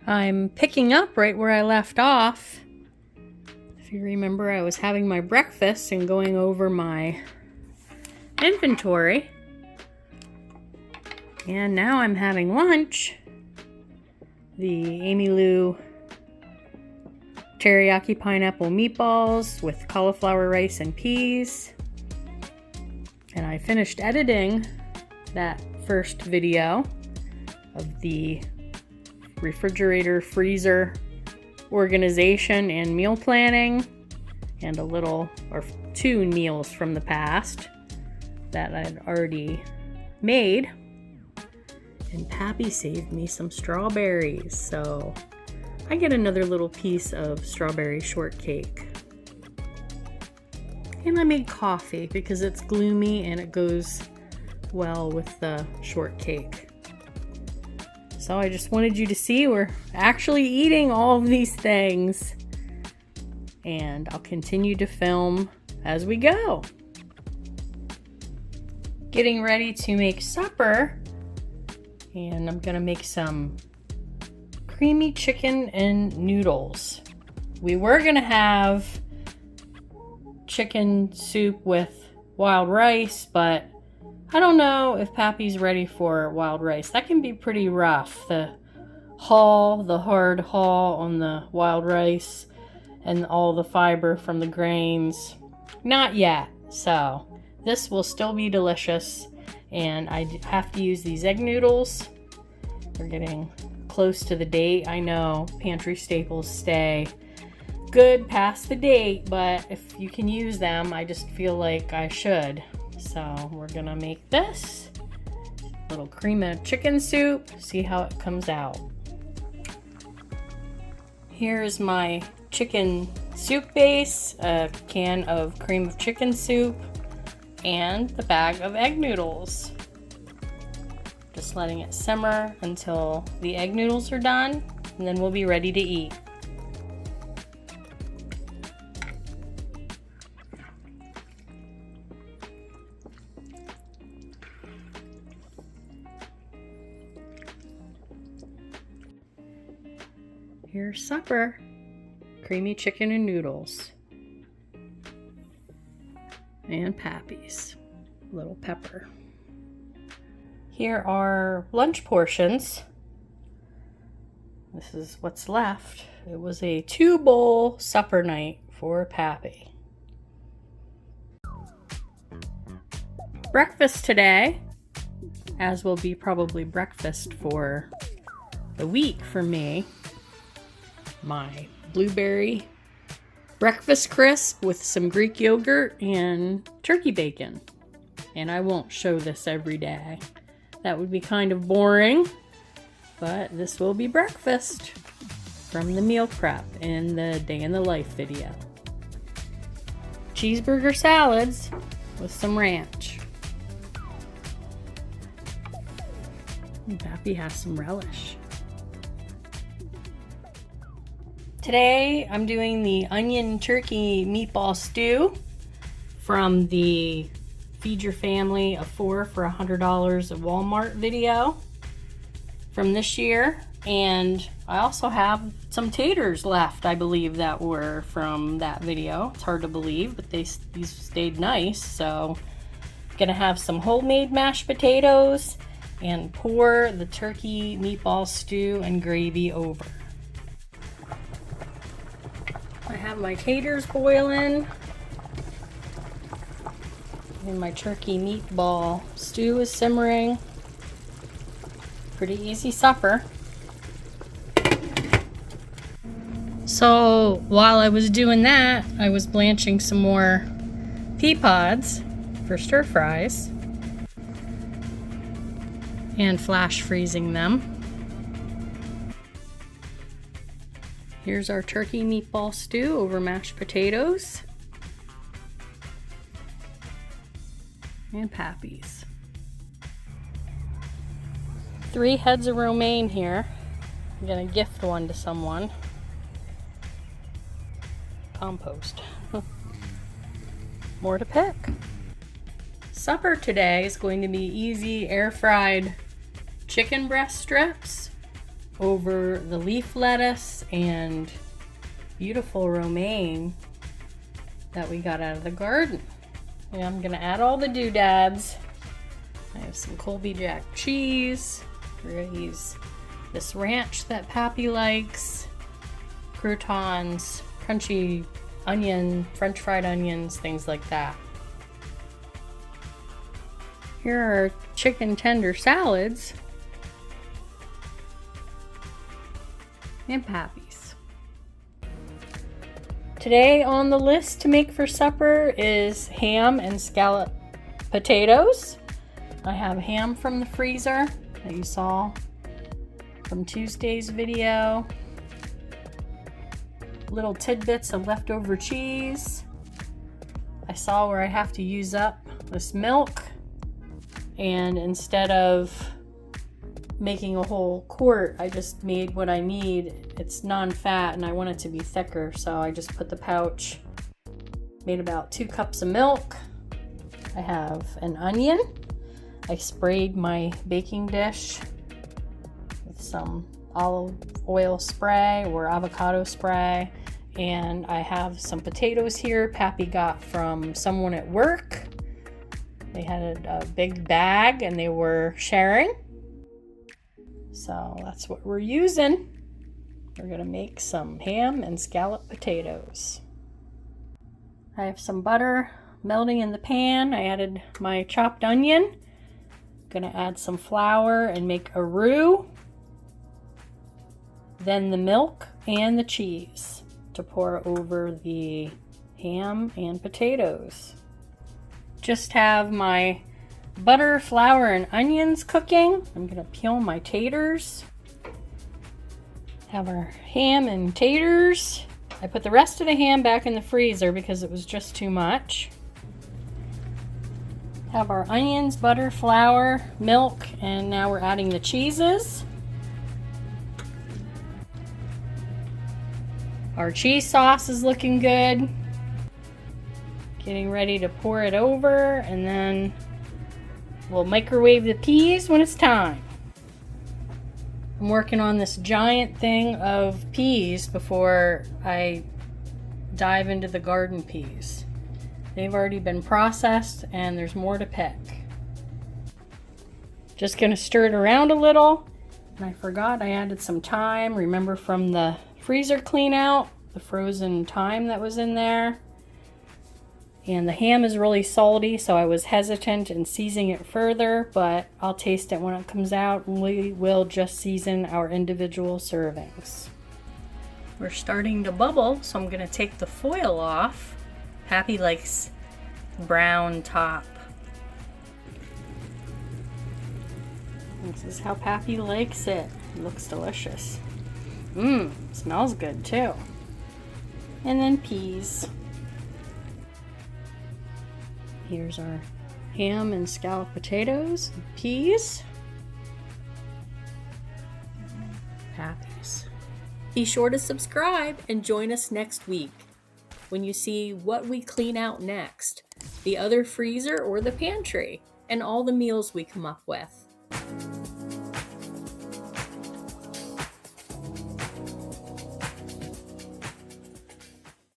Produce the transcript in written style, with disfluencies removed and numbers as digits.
I'm picking up right where I left off. If you remember, I was having my breakfast and going over my inventory. And now I'm having lunch. The Amy Lou teriyaki pineapple meatballs with cauliflower rice and peas. And I finished editing that first video of the refrigerator freezer organization and meal planning, and a little or two meals from the past that I'd already made. And Pappy saved me some strawberries, so I get another little piece of strawberry shortcake. And I made coffee because it's gloomy and it goes well with the shortcake. So I just wanted you to see we're actually eating all of these things. And I'll continue to film as we go. Getting ready to make supper. And I'm gonna make some creamy chicken and noodles. We were gonna have chicken soup with wild rice, but I don't know if Pappy's ready for wild rice. That can be pretty rough. The hard hull on the wild rice and all the fiber from the grains. Not yet. So this will still be delicious. And I have to use these egg noodles. We're getting close to the date. I know pantry staples stay good past the date, but if you can use them, I just feel like I should. So we're gonna make this little cream of chicken soup, see how it comes out. Here's my chicken soup base, a can of cream of chicken soup, and the bag of egg noodles. Just letting it simmer until the egg noodles are done, and then we'll be ready to eat. Here's supper. Creamy chicken and noodles. And Pappy's little pepper. Here are lunch portions. This is what's left. It was a 2-bowl supper night for Pappy. Breakfast today, as will be probably breakfast for the week for me. My blueberry breakfast crisp with some Greek yogurt and turkey bacon. And I won't show this every day. That would be kind of boring, but this will be breakfast from the meal prep in the day in the life video. Cheeseburger salads with some ranch. And Pappy has some relish. Today I'm doing the onion turkey meatball stew from the Feed Your Family of 4 for $100 at Walmart video from this year. And I also have some taters left, I believe, that were from that video. It's hard to believe, but these stayed nice. So I'm gonna have some homemade mashed potatoes and pour the turkey meatball stew and gravy over. I have my taters boiling, and my turkey meatball stew is simmering. Pretty easy supper. So while I was doing that, I was blanching some more pea pods for stir fries and flash freezing them. Here's our turkey meatball stew over mashed potatoes and Pappy's. 3 heads of romaine here. I'm gonna gift one to someone. Compost. More to pick. Supper today is going to be easy air fried chicken breast strips over the leaf lettuce and beautiful romaine that we got out of the garden. And I'm gonna add all the doodads. I have some Colby Jack cheese. We're gonna use this ranch that Pappy likes, croutons, crunchy onion, French fried onions, things like that. Here are chicken tender salads and Pappy's. Today on the list to make for supper is ham and scallop potatoes. I have ham from the freezer that you saw from Tuesday's video. Little tidbits of leftover cheese. I saw where I have to use up this milk, and instead of making a whole quart, I just made what I need. It's non-fat and I want it to be thicker, so I just put the pouch, made about 2 cups of milk. I have an onion. I sprayed my baking dish with some olive oil spray or avocado spray, and I have some potatoes here Pappy got from someone at work. They had a big bag and they were sharing, so that's what we're using. We're gonna make some ham and scallop potatoes. I have some butter melting in the pan. I added my chopped onion. Gonna add some flour and make a roux. Then the milk and the cheese to pour over the ham and potatoes. Just have my butter, flour, and onions cooking. I'm gonna peel my taters. Have our ham and taters. I put the rest of the ham back in the freezer because it was just too much. Have our onions, butter, flour, milk, and now we're adding the cheeses. Our cheese sauce is looking good. Getting ready to pour it over, and then we'll microwave the peas when it's time. I'm working on this giant thing of peas before I dive into the garden peas. They've already been processed and there's more to pick. Just gonna stir it around a little. And I forgot I added some thyme. Remember from the freezer clean out, the frozen thyme that was in there. And the ham is really salty, so I was hesitant in seasoning it further, but I'll taste it when it comes out, and we will just season our individual servings. We're starting to bubble, so I'm gonna take the foil off. Pappy likes brown top. This is how Pappy likes it. It looks delicious. Smells good too. And then peas. Here's our ham and scalloped potatoes, peas. Pappy's. Be sure to subscribe and join us next week when you see what we clean out next, the other freezer or the pantry, and all the meals we come up with.